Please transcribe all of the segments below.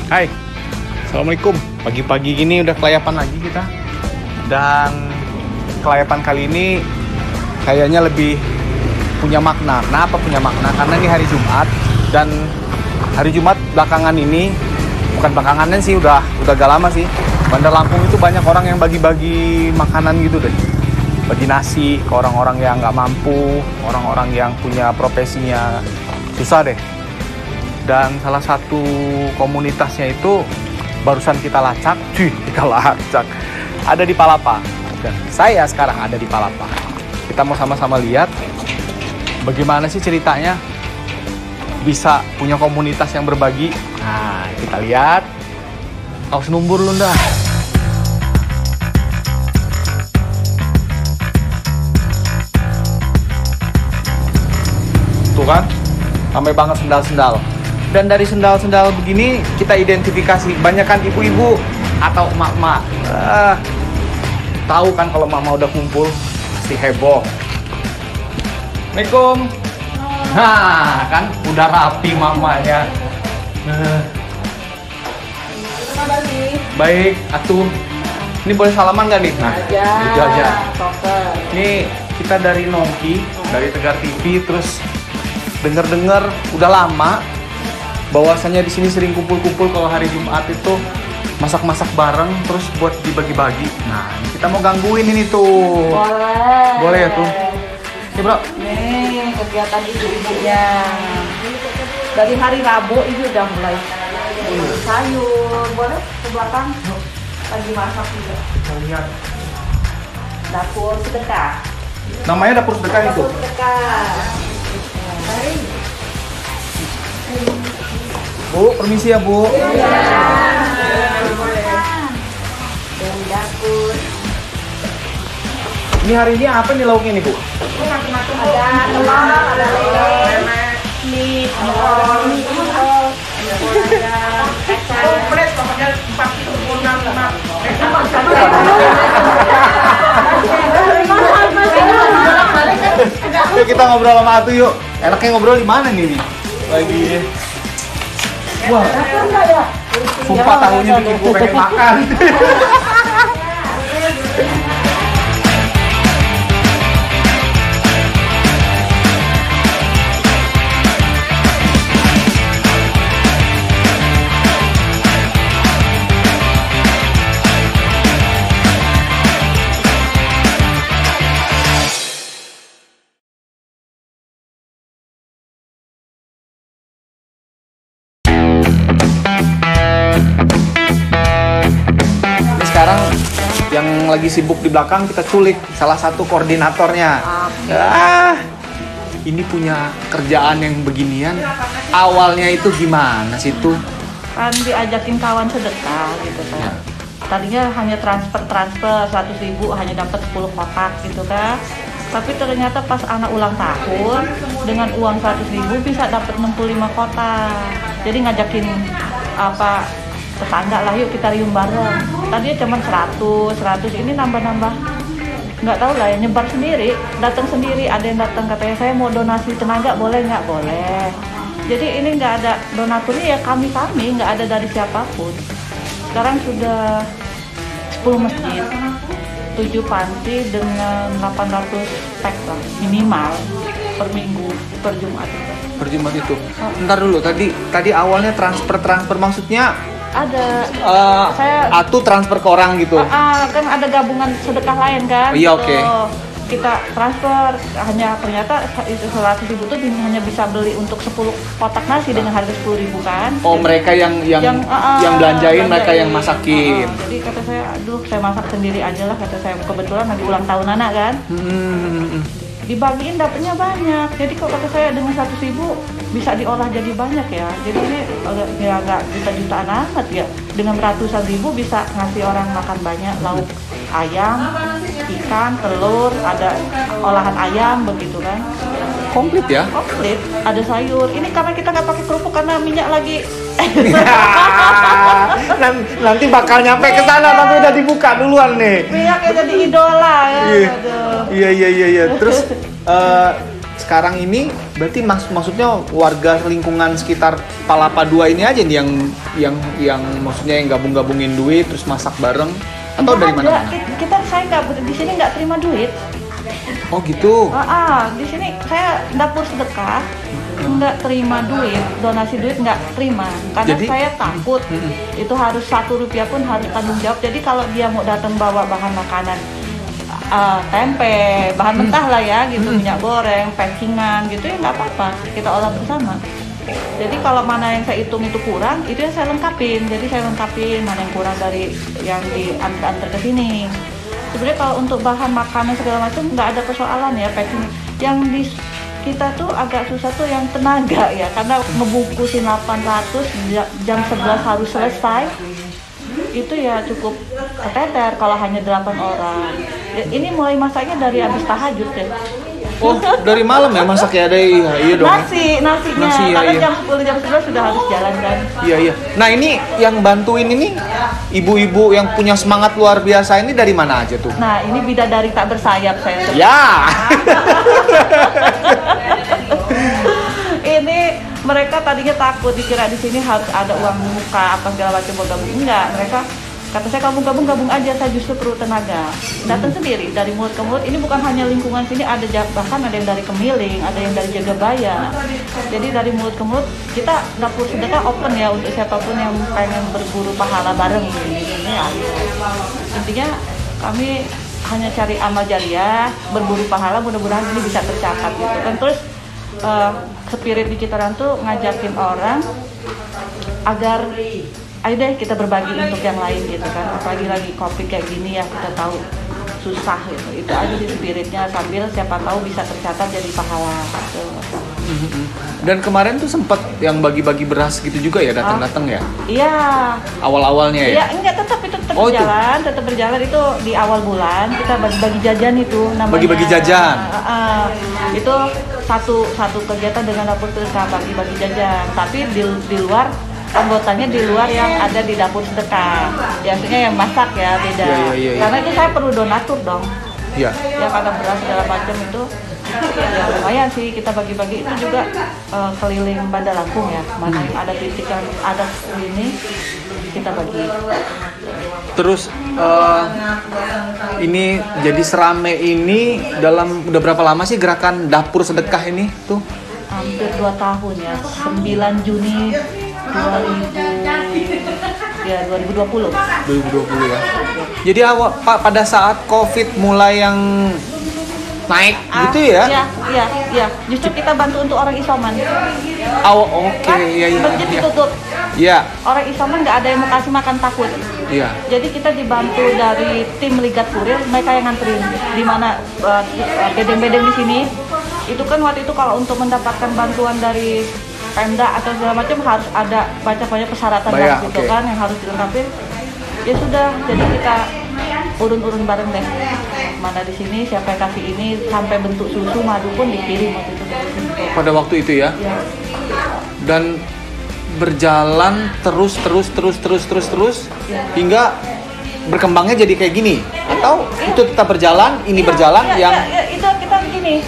Hai, Assalamualaikum. Pagi-pagi gini udah kelayapan lagi kita. Dan kelayapan kali ini kayaknya lebih punya makna. Kenapa punya makna? Karena ini hari Jumat. Dan hari Jumat belakangan ini, bukan belakangan sih, udah agak lama sih, Bandar Lampung itu banyak orang yang bagi-bagi makanan gitu deh. Bagi nasi ke orang-orang yang nggak mampu, orang-orang yang punya profesinya susah deh. Dan salah satu komunitasnya itu barusan kita lacak, ada di Palapa. Dan saya sekarang ada di Palapa. Kita mau sama-sama lihat bagaimana sih ceritanya bisa punya komunitas yang berbagi. Nah, kita lihat. Awas numbur lu dah. Tuh kan, ramai banget sendal-sendal. Dan dari sendal-sendal begini kita identifikasi banyakan ibu-ibu atau emak-emak. Tahu kan kalau mama udah kumpul pasti heboh. Assalamualaikum. Nah, kan udah rapi mamanya. Baik, atuh. Ini boleh salaman nggak nih? Nah, itu aja. Ini kita dari Nongki, dari Tegar TV, terus dengar-dengar udah lama bahwasannya di sini sering kumpul-kumpul kalau hari Jumat itu masak-masak bareng terus buat dibagi-bagi. Nah, kita mau gangguin ini tuh. Boleh. Boleh ya tuh. Ya, Bro. Nih, kegiatan ibu-ibunya. Dari hari Rabu itu udah mulai sayur. Boleh ke belakang. Lagi masak juga. Lihat. Dapur sedekah. Namanya dapur sedekah itu. Dapur sedekah. Baik. Bu, permisi ya, Bu. Iya. Dari dapur. Ini hari ini apa nih lauknya nih, Bu? Macam-macam ada telur, ada lele, mie, telur, ada kacang. Komplit pokoknya 46 Yuk kita ngobrol sama Atu yuk. Enaknya ngobrol di mana nih? Lagi. Wah. Sumpah tahunya bikin gue pengen makan. Sekarang yang lagi sibuk di belakang kita culik salah satu koordinatornya. Ini punya kerjaan yang beginian. Awalnya itu gimana sih tuh? Kan diajakin kawan sedekah gitu kan. Tadinya hanya transfer 100.000 hanya dapat 10 kotak gitu kan. Tapi ternyata pas anak ulang tahun dengan uang 100.000 bisa dapat 65 kotak. Jadi ngajakin tetangga lah, yuk kita rium bareng. Tadinya cuma 100 ini nambah-nambah, nggak tahu lah ya, nyebar sendiri, datang sendiri. Ada yang datang katanya saya mau donasi tenaga, boleh nggak? Boleh. Jadi ini nggak ada donaturnya, ya kami nggak ada dari siapapun. Sekarang sudah 10 masjid, 7 panti dengan 800 pack lah, minimal per minggu, per Jumat itu. Per Jumat itu. Ntar dulu, tadi awalnya transfer maksudnya Ada. Saya Atu transfer ke orang gitu. kan ada gabungan sedekah lain kan. Iya, oke. Kita transfer, hanya ternyata itu 100.000 tuh hanya bisa beli untuk 10 kotak nasi dengan harga 10.000 kan. Oh, jadi, mereka yang belanjain, mereka yang masakin. Jadi kata saya, aduh saya masak sendiri aja lah, kata saya, kebetulan lagi ulang tahun anak kan. Dibagiin dapatnya banyak. Jadi kok kata saya dengan 100.000 bisa diolah jadi banyak ya. Jadi ini nggak juta-jutaan amat ya. Dengan ratusan ribu bisa ngasih orang makan banyak, lauk ayam, ikan, telur, ada olahan ayam begitu kan. Komplit ya? Komplit. Ada sayur. Ini karena kita nggak pakai kerupuk karena minyak lagi. Nanti bakal nyampe ke sana tapi udah dibuka duluan nih. Minyaknya jadi idola ya. Iya. Terus sekarang ini berarti maksudnya warga lingkungan sekitar Palapa 2 ini aja nih yang maksudnya yang gabung-gabungin duit terus masak bareng atau dari mana? Saya nggak di sini nggak terima duit. Oh gitu. Di sini saya dapur sedekah nggak terima duit, donasi duit nggak terima karena Jadi, saya takut itu harus Rp1 pun harus tanggung jawab. Jadi kalau dia mau datang bawa bahan makanan tempe, bahan mentah lah ya gitu, minyak goreng, packingan gitu ya nggak apa-apa, kita olah bersama. Jadi kalau mana yang saya hitung itu kurang, itu yang saya lengkapin. Jadi saya lengkapin mana yang kurang dari yang diantar ke sini. Sebenarnya kalau untuk bahan makanan segala macam nggak ada persoalan ya, packing. Yang di kita tuh agak susah tuh yang tenaga ya, karena ngebungkusin 800 jam 11 harus selesai. Itu ya cukup keteter kalau hanya 8 orang. Ini mulai masaknya dari habis tahajud deh. Oh, dari malam ya masaknya ada iya dong. Nasinya. Ya, Karena iya. jam 10 jam 11 sudah harus jalan kan. Iya. Nah, ini yang bantuin ini ibu-ibu yang punya semangat luar biasa ini dari mana aja tuh? Nah, ini bidadari tak bersayap saya sebut. Ya. Ini mereka tadinya takut dikira di sini harus ada uang muka apa segala macam buat gabung. Enggak, mereka kata saya kamu gabung aja, saya justru perlu tenaga. Datang sendiri dari mulut ke mulut. Ini bukan hanya lingkungan sini, ada bahkan ada yang dari Kemiling, ada yang dari Jagabaya. Jadi dari mulut ke mulut kita dapur sedekah open ya untuk siapapun yang pengen berburu pahala bareng ini ada. Intinya kami hanya cari amal jariah, berburu pahala, mudah-mudahan ini bisa tercatat gitu kan. Terus spirit di Citaran tuh ngajakin orang agar ayo deh kita berbagi untuk yang lain gitu kan, apalagi lagi COVID kayak gini ya, kita tahu susah gitu. Itu aja sih spiritnya, sambil siapa tahu bisa tercatat jadi pahala gitu. Dan kemarin tuh sempat yang bagi-bagi beras gitu juga ya, datang-datang ya? Iya. Awal-awalnya ya? Iya, enggak, tetap berjalan, tetap berjalan. Itu di awal bulan kita bagi-bagi jajan itu namanya. Bagi-bagi jajan. Itu satu kegiatan dengan dapur sedekah, bagi-bagi jajan. Tapi di luar anggotanya di luar yang ada di dapur sedekah. Biasanya yang masak ya beda. Iya. Karena itu saya perlu donatur dong. Iya. Ya karena beras segala macam itu ya lumayan sih kita bagi-bagi. Itu juga keliling Bandar Lampung ya. Mana ada titik yang ada ini kita bagi. Terus ini jadi serame ini udah berapa lama sih gerakan dapur sedekah ini tuh? Hampir 2 tahun ya. 9 Juni 2020 ya. Jadi pada saat COVID mulai yang naik gitu ya? Iya. Justru kita bantu untuk orang isoman. Oke, iya. Masjid ditutup. Iya. Orang isoman nggak ada yang mau kasih makan, takut. Iya. Jadi kita dibantu dari tim Ligat Kurir, mereka yang nganterin. Di mana bedeng-bedeng di sini. Itu kan waktu itu kalau untuk mendapatkan bantuan dari Pemda atau segala macam harus ada banyak persyaratan gitu kan yang harus dilengkapi. Ya sudah, jadi kita urun-urun bareng deh. Mana di sini siapa yang kasih ini, sampai bentuk susu madu pun dikirim waktu itu dari sini. Pada waktu itu ya. Ya. Dan berjalan terus Ya. hingga berkembangnya jadi kayak gini, atau itu tetap berjalan, ini berjalan yang itu kita begini.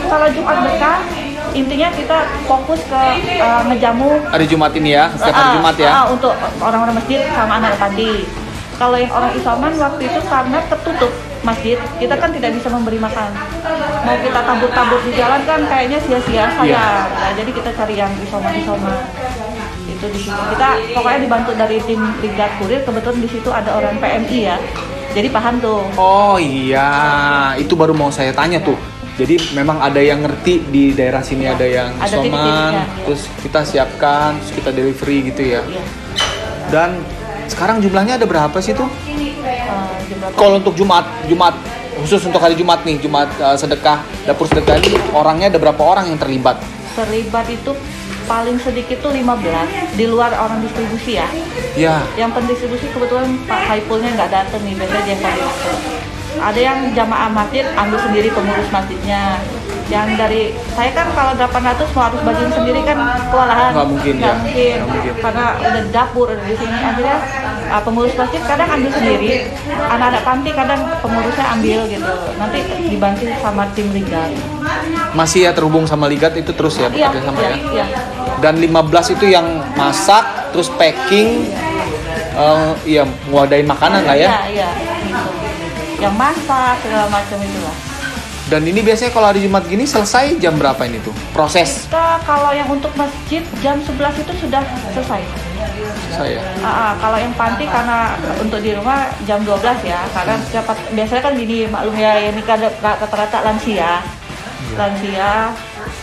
Kalau Jumat berkah, intinya kita fokus ke ngejamu hari Jumat ini ya, setiap hari Jumat ya. Untuk orang-orang masjid sama anak panti. Kalau yang orang isoman waktu itu karena tertutup masjid, kita kan tidak bisa memberi makan. Mau kita tabur-tabur di jalan kan kayaknya sia-sia sayang. Nah, jadi kita cari yang isoman. Itu di sini. Kita pokoknya dibantu dari tim Ligat Kurir, kebetulan di situ ada orang PMI ya. Jadi paham tuh. Oh iya, itu baru mau saya tanya tuh. Jadi memang ada yang ngerti di daerah sini, ada yang isoman, terus kita siapkan, terus kita delivery gitu ya. Iya. Dan sekarang jumlahnya ada berapa sih tuh? Jumlah Kalau untuk Jumat khusus untuk hari Jumat nih, Jumat sedekah, dapur sedekah ini orangnya ada berapa orang yang terlibat? terlibat itu paling sedikit tuh 15 di luar orang distribusi ya. Ya. Yang pendistribusi kebetulan Pak Haipulnya nggak datang nih, biasanya dia yang koordinator. Ada yang jamaah masjid ambil sendiri pengurus masjidnya. Yang dari saya kan kalau 800 mau harus bagiin sendiri kan kewalahan. Nggak mungkin. Karena udah di dapur udah di sini, akhirnya pengurus masjid kadang ambil sendiri, anak-anak panti kadang pengurusnya ambil gitu, nanti dibantu sama tim ligat. Masih ya terhubung sama ligat itu terus ya Iya, bekerja sama iya, ya. iya. Dan 15 itu yang masak, terus packing, iya ngewadain makanan lah ya. Iya, iya, gitu. Yang masak segala macam itulah. Dan ini biasanya kalau hari Jumat gini selesai jam berapa ini tuh? Proses Kita kalau yang untuk masjid jam 11 itu sudah selesai. saya. Kalau yang panti karena untuk di rumah jam 12 ya, karena biasanya kan gini maklum ya, ini kan rata-rata lansia,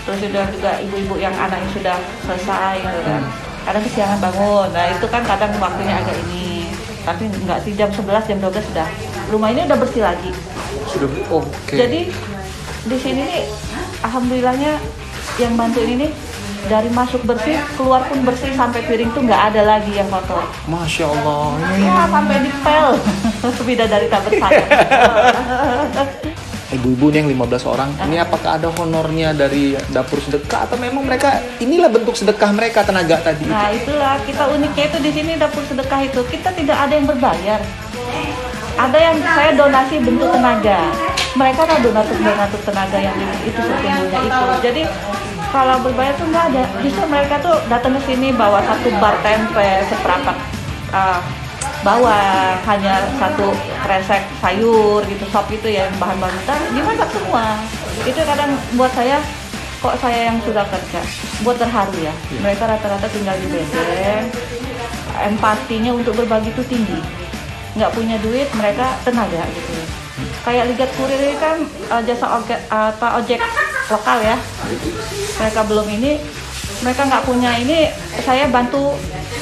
terus sudah juga ibu-ibu yang anaknya sudah selesai gitu kan. Kadang kesiangan bangun, nah itu kan kadang waktunya agak ini. Tapi enggak sih, jam 11, jam 12 sudah. Rumah ini udah bersih lagi. Sudah oke. Jadi di sini nih, alhamdulillahnya yang bantuin ini dari masuk bersih, keluar pun bersih, sampai piring tuh nggak ada lagi yang kotor. Masya Allah. Ya sampai dipel, beda dari tak bersayap. Ibu-ibu nih yang 15 orang, ini apakah ada honornya dari dapur sedekah atau memang mereka inilah bentuk sedekah mereka tenaga tadi? Nah itulah kita uniknya itu di sini dapur sedekah itu kita tidak ada yang berbayar. Ada yang saya donasi bentuk tenaga. Mereka kan donatur tenaga yang itu sesungguhnya itu. Jadi kalau berbayar tuh nggak ada. Justru mereka tuh datang ke sini bawa satu bar tempe, seperempat bawang, hanya satu kresek sayur gitu, sop itu ya, bahan-bahan mentah dimasak semua. Itu kadang buat saya, kok saya yang sudah kerja, buat terharu ya. Mereka rata-rata tinggal di bedeng, empatinya untuk berbagi itu tinggi. Nggak punya duit, mereka tenaga gitu. Kayak Ligat Kurir ini kan jasa ojek lokal ya. Mereka belum ini, mereka nggak punya ini, saya bantu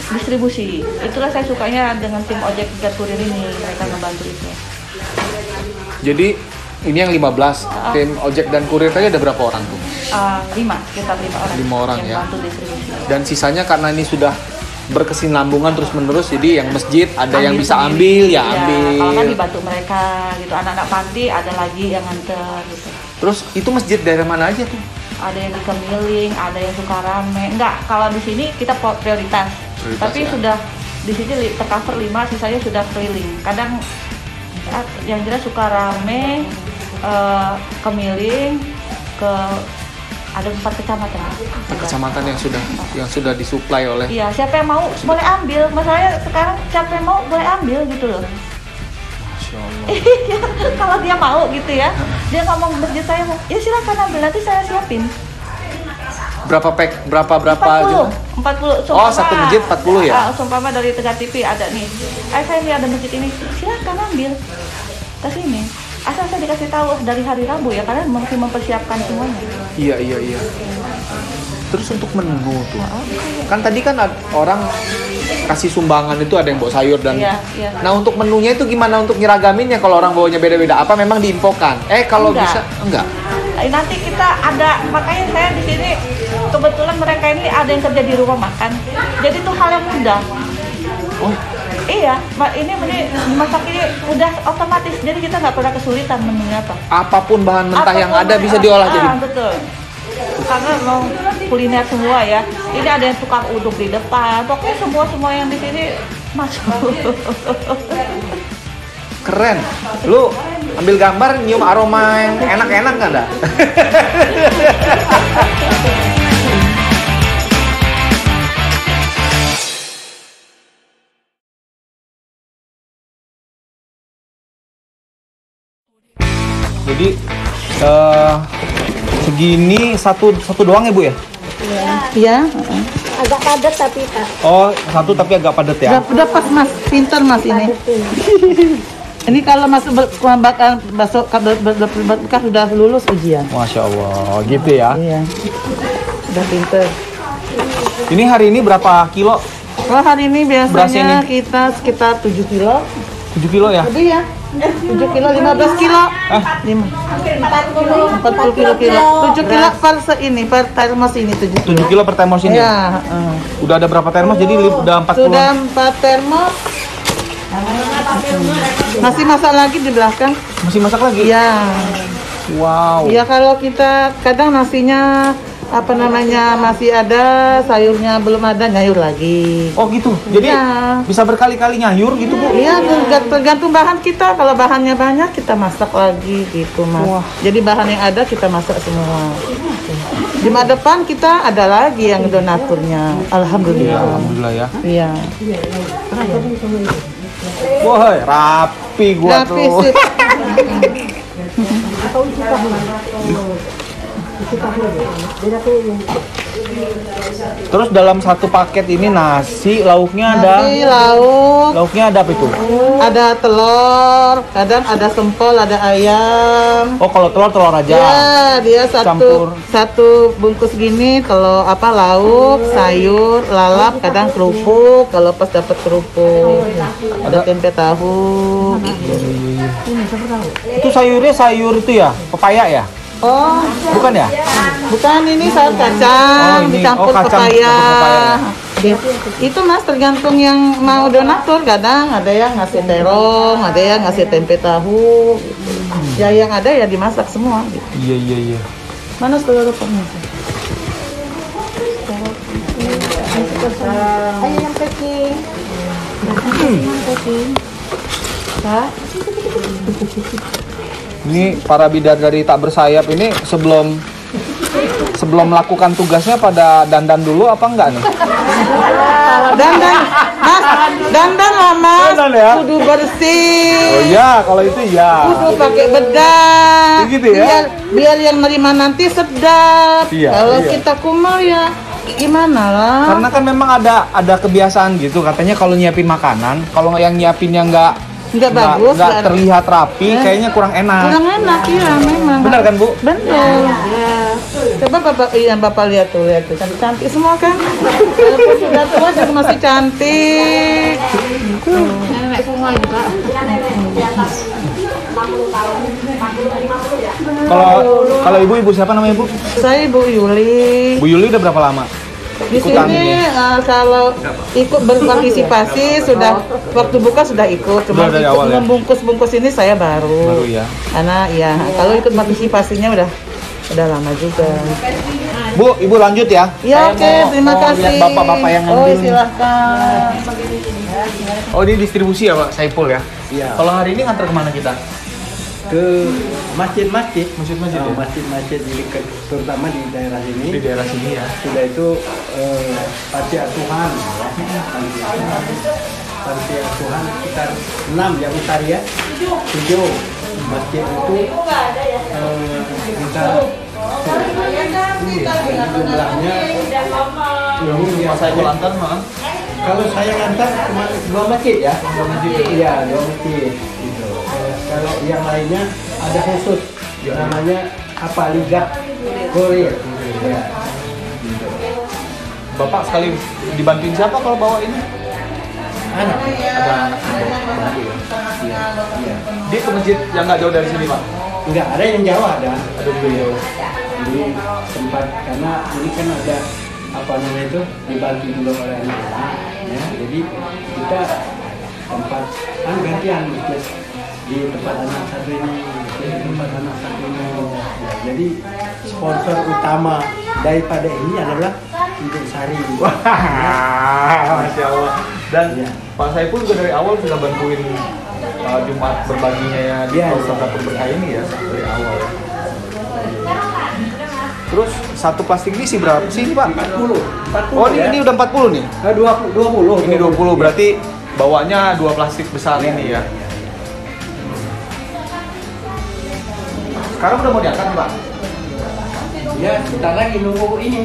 distribusi. Itulah saya sukanya dengan tim ojek Ligat Kurir ini, mereka ngebantu itu. Jadi ini yang 15, tim ojek dan kurir tadi ada berapa orang tuh? 5 orang. 5 orang yang ya. bantu distribusi. Dan sisanya karena ini sudah berkesinambungan terus menerus, jadi yang masjid ada yang bisa sendiri. ambil ya Iya, ambil. kalau kan dibantu mereka gitu, anak-anak panti ada lagi yang nganter gitu. Terus itu masjid daerah mana aja tuh? Ada yang di Kemiling, ada yang Sukarame. Enggak, kalau di sini kita prioritas. Tapi ya. sudah di sini tercover 5, sisanya sudah keliling. Kadang yang jelas Sukarame, Kemiling, ada 4 kecamatan. Kecamatan yang sudah disuplai oleh. Iya, siapa yang mau boleh ambil. Masalahnya sekarang siapa yang mau boleh ambil gitu loh. Masya Allah. Kalau dia mau gitu ya, dia ngomong masjid saya mau, ya silakan ambil, nanti saya siapin. Berapa pack? Berapa 40. Oh, satu masjid 40 ya? Sumpama dari Tegar TV ada nih. Saya nih ada masjid ini, silakan ambil ke sini. Asal saya dikasih tahu dari hari Rabu ya, karena masih mempersiapkan semuanya. Iya. Terus untuk menu tuh, kan tadi kan orang kasih sumbangan itu ada yang bawa sayur dan. Iya. Nah untuk menunya itu gimana untuk nyeragaminnya kalau orang bawanya beda-beda? Apa memang diinfokan? Kalau Enggak. bisa enggak? Nanti kita ada, makanya saya di sini kebetulan mereka ini ada yang kerja di rumah makan, jadi itu hal yang mudah. Oh. Iya, ini masak ini udah otomatis, jadi kita nggak pernah kesulitan menunya apa. Apapun bahan mentah yang ada bisa diolah jadi. Betul. Karena mau kuliner semua ya. Ini ada yang tukang uduk di depan. Pokoknya semua yang di sini masuk. Keren. Lu ambil gambar nyium aroma yang enak-enak nggak ada? Jadi segini satu doang ya Bu ya? Iya. Agak padat tapi Pak. Oh, satu tapi agak padat ya? Udah pas Mas, pinter Mas ini. Ini kalau masuk bekas sudah lulus ujian. Masya Allah, gitu ya? Iya. Udah pinter. Ini hari ini berapa kilo? Kalau hari ini Beras biasanya ini? kita sekitar 7 kilo. 7 kilo ya? Lebih ya? 7 kilo, 15 kilo. 40 kilo. 7 kilo per termos ini 7 7 kilo per termos ini? Ya. Udah ada berapa termos? Jadi udah 40? Sudah 4 termos. Masih masak lagi di belakang. Masih masak lagi? Iya. Wow. Ya kalau kita kadang nasinya apa namanya masih ada sayurnya belum ada nyayur lagi. Oh gitu. Jadi Iya. bisa berkali-kali nyayur gitu, Bu? Iya, tergantung bahan kita. Kalau bahannya banyak kita masak lagi gitu, Mas. Wah. Jadi bahan yang ada kita masak semua. Jumat depan kita ada lagi yang donaturnya. Alhamdulillah. Alhamdulillah ya. Iya. Wah, rapi gua Tapi tuh. sip. Terus dalam satu paket ini nasi, lauknya ada. Nasi, lauk, Lauknya ada apa itu? ada telur, kadang ada sempol, ada ayam. Oh, kalau telur aja. Ya, dia Campur. satu bungkus gini kalau apa lauk, sayur, lalap, kadang kerupuk. Kalau pas dapat kerupuk, ada tempe tahu. Itu sayurnya sayur itu ya? Pepaya ya? Oh, Bukan ya? bukan ini sayur kacang, Oh, ini. dicampur Oh, kacang pepaya. dicampur pepaya. Itu Mas tergantung yang mau donatur. Kadang ada yang ngasih terong, ada yang ngasih tempe tahu. Ya yang ada ya dimasak semua. Gitu. Iya. Mana styrofoamnya? Ayo yang packing. Ini para bidadari tak bersayap ini sebelum melakukan tugasnya pada dandan dulu apa enggak nih? Dandan, Mas, dandan lah Mas. Dandan ya? Kudu bersih. Oh iya, kalau itu ya. Kudu pakai bedak. Begitu ya? Biar yang nerima nanti sedap. Iya, Kalau iya. kita kumal ya gimana lah. Karena kan memang ada kebiasaan gitu katanya kalau nyiapin makanan, kalau yang nyiapinnya Nggak bagus, nggak nggak- terlihat rapi, kayaknya kurang enak. kurang enak ya memang. Benar kan, Bu? Benar. Coba Bapak lihat tuh cantik semua kan. Walaupun sudah tua juga masih cantik. Nenek semua juga. Kalau ibu siapa namanya, Bu? Saya Ibu Yuli. Bu Yuli udah berapa lama? Di Ikutan sini ini. kalau ikut berpartisipasi sudah waktu buka sudah ikut, cuma Udah dari ikut awal ya? membungkus-bungkus ini saya baru. Baru ya. Karena ya kalau ikut partisipasinya udah lama juga. Bu, Ibu lanjut ya. Ya Saya oke, terima mau kasih. lihat bapak-bapak yang Oh ngambil. silahkan. Oh, ini distribusi ya, Pak Saipul ya? Iya. Kalau hari ini ngantar kemana kita? Ke masjid-masjid, Masjid-masjid ya? masjid-masjid di dekat, terutama di daerah sini. Di daerah sini ya. Sudah itu panti asuhan, panti asuhan sekitar 6 yang utara ya, 7 masjid itu kita jumlahnya Mas Saipul antar mah. kalau saya ngantar cuma 2 masjid ya. 2 masjid. Iya, 2 masjid. Gitu. Kalau yang lainnya ada khusus namanya apa Liga Korea. Ya. Gitu. Bapak sekali dibantuin siapa kalau bawa ini? Anak. Ada anak bantu ya. Iya. Dia ke masjid yang nggak jauh dari sini, Pak. Enggak, ada yang Jawa ada. Ada beliau. Jadi tempat karena ini kan ada apa namanya itu dibantu juga oleh anak-anak ya. Jadi kita tempat gantian di tempat anak satu ini, di tempat anak satu ini. Ya, jadi sponsor utama daripada ini adalah Ibu Sari. Wah, Masya Allah. Dan Iya. Pak Saipul juga dari awal sudah bantuin Jumat berbaginya ya di Iya. program dapur berkah ini ya dari awal. Terus satu plastik ini sih berapa sih ini, Pak? 40. Oh, ini udah 40 nih. 20. Ini 20 berarti bawanya 2 plastik besar ini ya. Sekarang udah mau diangkat nih, Pak? Ya, sebentar lagi nunggu ini.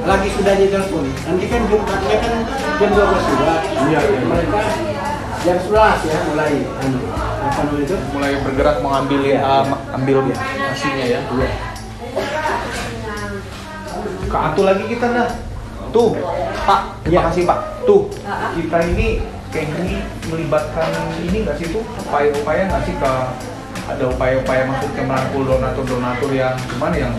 Lagi sudah ditelepon. Nanti kan Jumatnya kan jam 12 sudah. Iya. Mereka jam 11 ya mulai. Apa namanya itu? Mulai bergerak mengambil ambil nasinya ya. Iya. Ke Atu lagi kita dah. Tuh, Pak. Terima Ya. kasih, Pak. Tuh, kita ini kayak gini melibatkan ini nggak sih tuh upaya-upaya nggak sih ke ada upaya-upaya maksudnya merangkul donatur-donatur yang cuman yang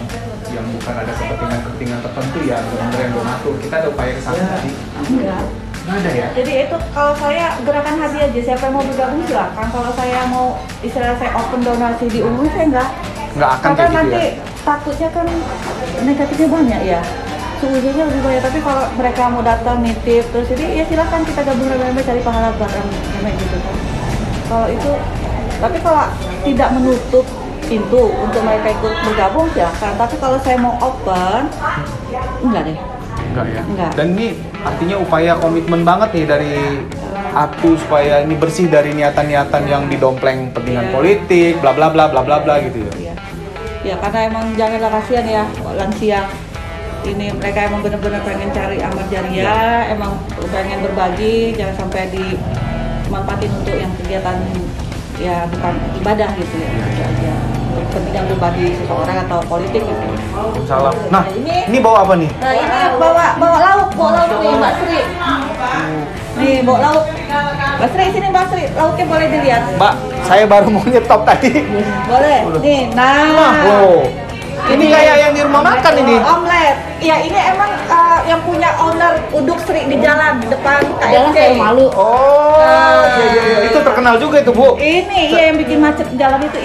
bukan ada kepentingan tertentu ya benar-benar yang donatur. Kita ada upaya ke sana nggak sih? Enggak. Nggak ada ya? Jadi itu kalau saya gerakan hati aja, siapa yang mau bergabung silakan. Kalau saya mau istilah saya open donasi di umum saya enggak. Nggak akan Karena kayak gitu nanti ya? takutnya kan negatifnya banyak ya. Seujungnya lebih banyak, tapi kalau mereka mau datang nitip terus ini ya silahkan kita gabung rame-rame cari pahala bareng kayak gitu kan. Kalau itu, tapi kalau tidak menutup pintu untuk mereka ikut bergabung silahkan. Tapi kalau saya mau open, enggak deh. Enggak ya. Enggak. Dan ini artinya upaya komitmen banget nih dari Atu supaya ini bersih dari niatan-niatan yang didompleng kepentingan politik, bla bla bla bla bla bla gitu ya. Iya. Ya karena emang janganlah kasihan ya lansia. Ini mereka emang benar-benar pengen cari amal jariah, emang pengen berbagi, jangan sampai dimanfaatin untuk yang kegiatan ya bukan ibadah gitu ya. Itu aja. Kepentingan berbagi seseorang atau politik gitu. Salam. Nah, ini bawa apa nih? Nah ini bawa lauk nih Mbak Sri. Nih bawa lauk. Mbak Sri sini Mbak Sri, lauknya boleh dilihat. Mbak, saya baru mau nyetop tadi. Boleh. Nih, Oh. Ini kayak yang di rumah makan ini. Omelet. Ya ini emang yang punya owner Uduk Sri di jalan depan Jalan KFC. saya malu. Oh, iya. Itu terkenal juga itu, Bu. Ini iya yang bikin macet jalan itu.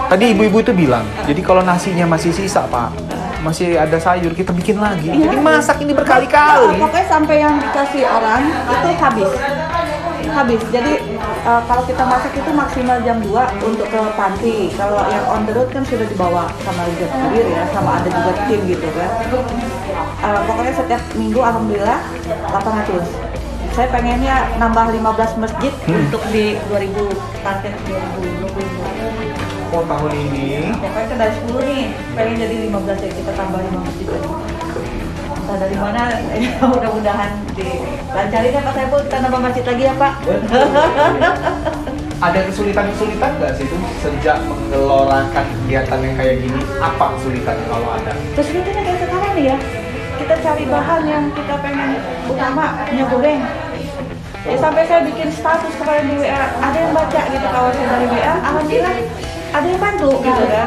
Tadi ibu-ibu itu bilang, jadi kalau nasinya masih sisa, Pak, masih ada sayur, kita bikin lagi. Jadi masak ini berkali-kali. Pokoknya sampai yang dikasih orang itu habis. Jadi kalau kita masak itu maksimal jam 2 untuk ke panti. Kalau yang on the road kan sudah dibawa sama Liga Kurir ya, sama ada juga tim gitu kan. Pokoknya setiap minggu alhamdulillah 800. Saya pengennya nambah 15 masjid untuk di 2000 target 2020. Oh, tahun ini. Pokoknya kan dari 10 nih, pengen jadi 15 ya, kita tambah 5 masjid lagi. Entah dari mana, ya mudah-mudahan dilancarin ya Pak Saiful, kita nambah masjid lagi ya Pak. Ada kesulitan-kesulitan nggak sih itu sejak menggelorakan kegiatan yang kayak gini? Apa kesulitannya kalau ada? Kesulitannya kayak sekarang nih ya, kita cari bahan yang kita pengen utama, minyak goreng. Ya sampai saya bikin status kemarin di WA, ada yang baca gitu kawan saya dari WA, alhamdulillah ada yang bantu gitu kan.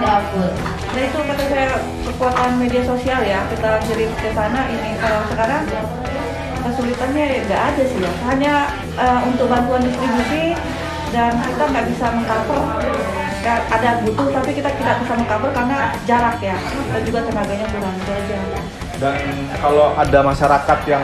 Nah itu kata saya kekuatan media sosial ya, kita kirim ke sana ini. Kalau sekarang kesulitannya nggak ada sih ya, hanya untuk bantuan distribusi dan kita nggak bisa mengcover. Ada butuh tapi kita tidak bisa mengcover karena jarak ya, dan juga tenaganya kurang, itu aja. Dan kalau ada masyarakat yang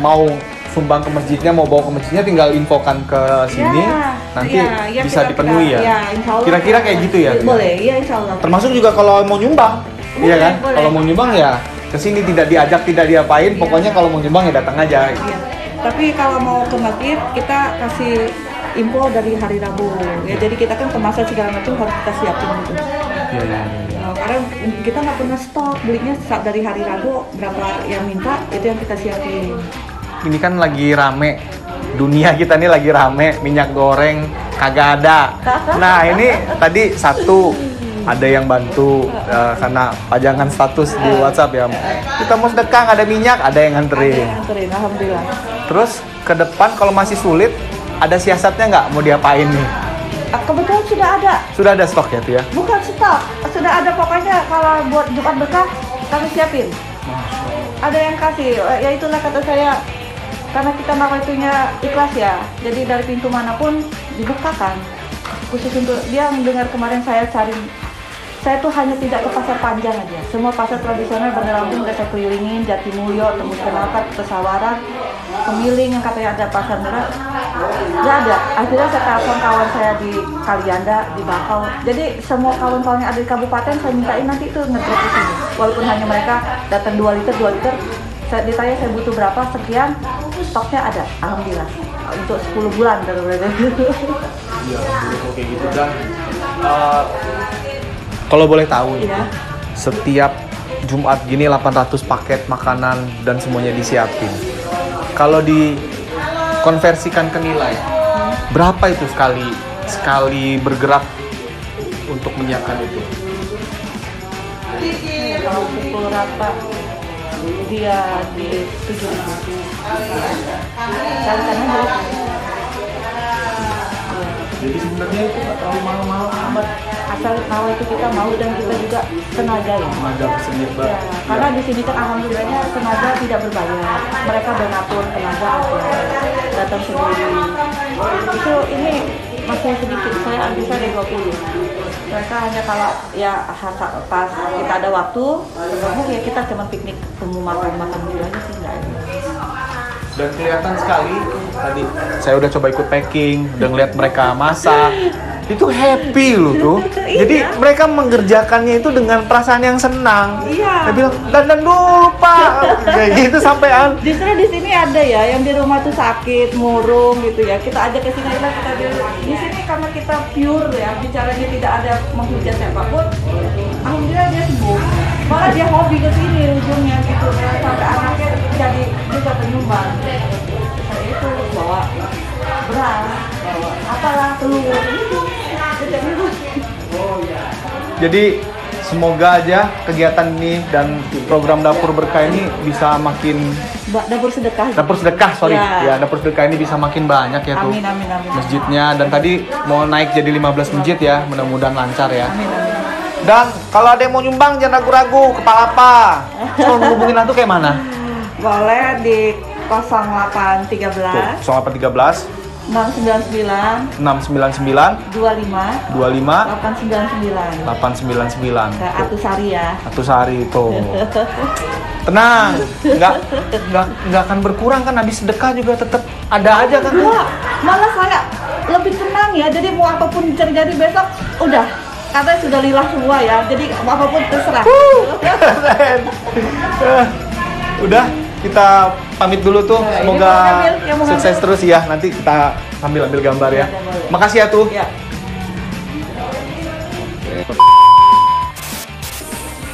mau sumbang ke masjidnya, mau bawa ke masjidnya, tinggal infokan ke sini, nanti bisa dipenuhi ya. Insya Allah. Kira-kira kayak gitu ya? Boleh, iya insya Allah. Termasuk juga kalau mau nyumbang, iya kan? Boleh. Kalau mau nyumbang ya ke sini, tidak diajak, tidak diapain, pokoknya kalau mau nyumbang ya datang aja. Iya. Tapi kalau mau ke masjid kita kasih info dari hari Rabu. Ya jadi kita kan kemasan segala macam harus kita siapin gitu. Iya. Karena kita nggak pernah stok, belinya dari hari Rabu berapa yang minta itu yang kita siapin. Ini kan lagi rame, dunia kita nih lagi rame, minyak goreng kagak ada. Nah ini tadi satu, ada yang bantu karena pajangan status di WhatsApp ya. Kita mau sedekah, nggak ada minyak, ada yang nganterin. Alhamdulillah. Terus ke depan kalau masih sulit, ada siasatnya nggak mau diapain nih? Kebetulan sudah ada. Sudah ada stok ya tuh ya? Bukan stok, sudah ada pokoknya kalau buat Jumat berkah kami siapin. Ada yang kasih, ya itulah kata saya. Karena kita nawaitunya ikhlas ya, jadi dari pintu manapun dibukakan. Khusus untuk dia mendengar kemarin saya cari, saya tuh hanya tidak ke pasar panjang aja. Semua pasar tradisional Bandar Lampung udah saya kelilingin, Jatimulyo, Tembus Kenalpat, Pesawaran, Pemiling yang katanya ada pasar murah, nggak ada. Akhirnya saya telepon kawan saya di Kalianda, di Bakau. Jadi semua kawan-kawan yang ada di kabupaten saya mintain nanti itu ngedrop di sini. Walaupun hanya mereka datang 2 liter. Saya ditanya saya butuh berapa, sekian, stoknya ada, alhamdulillah. Untuk 10 bulan dari Iya, kayak gitu. Dan kalau boleh tahu nih, Iya. setiap Jumat gini 800 paket makanan dan semuanya disiapin. Kalau dikonversikan ke nilai, berapa itu sekali bergerak untuk menyiapkan itu? Kalau pukul rata dia di 7.000. Kali-kali berapa? Jadi sebenarnya itu nggak terlalu mahal-mahal amat. Asal tahu itu kita mau dan kita juga tenaga ya. Tenaga bersedia, Mbak. Ya, karena di sini kan alhamdulillahnya tenaga tidak berbayar. Mereka donatur tenaga aja, datang sendiri. Itu ini masih sedikit, saya bisa deh 20. Mereka hanya kalau ya pas kita ada waktu, ya kita cuma piknik temu makan dulu aja sih, nggak ada. Dan kelihatan sekali tadi saya udah coba ikut packing, udah ngeliat mereka masak, itu happy loh tuh. Jadi mereka mengerjakannya itu dengan perasaan yang senang. Iya. Saya bilang dandan dulu pak, kayak gitu sampean. Justru di sini ada ya yang di rumah tuh sakit, murung gitu ya. Kita ajak ke sini lah, kita di sini karena kita pure ya, bicaranya tidak ada menghujat siapapun. Alhamdulillah dia sembuh. Malah dia hobi ke sini ujungnya gitu ya, sampai anaknya jadi juga penyumbang. Saya itu bawa beras, bawa apalah telur itu. Jadi semoga aja kegiatan ini dan program dapur berkah ini bisa makin Dapur sedekah. dapur sedekah Ya. dapur sedekah ini bisa makin banyak ya tuh Amin, amin, amin. masjidnya. Dan tadi mau naik jadi 15 masjid ya, mudah-mudahan lancar ya. Amin, amin. Dan kalau ada yang mau nyumbang jangan ragu-ragu, kepala apa? Kalau menghubungin Antu kayak mana? Boleh di Tuh, 0813 0813 699 699 25 25 899 899. ke Atusari ya. Atusari itu. Tenang, nggak akan berkurang kan, habis sedekah juga tetap ada aja kan. Wah, malah saya lebih tenang ya. Jadi mau apapun terjadi besok, udah katanya sudah lillah semua ya. Jadi apapun terserah. Keren. Udah, kita pamit dulu tuh. Ya, ini Semoga mau ngambil, yang mau sukses ngambil. terus ya. Nanti kita ambil gambar ya. Ya, boleh. Makasih ya tuh. Ya.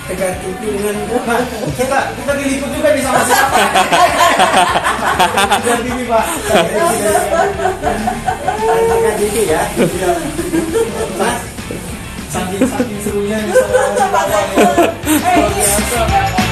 Tegar TV dengan Kita diliput juga nih sama siapa? Tegar TV Pak. Tegar TV ya. Mas, saking serunya bisa lawan lawan ya. Luar biasa.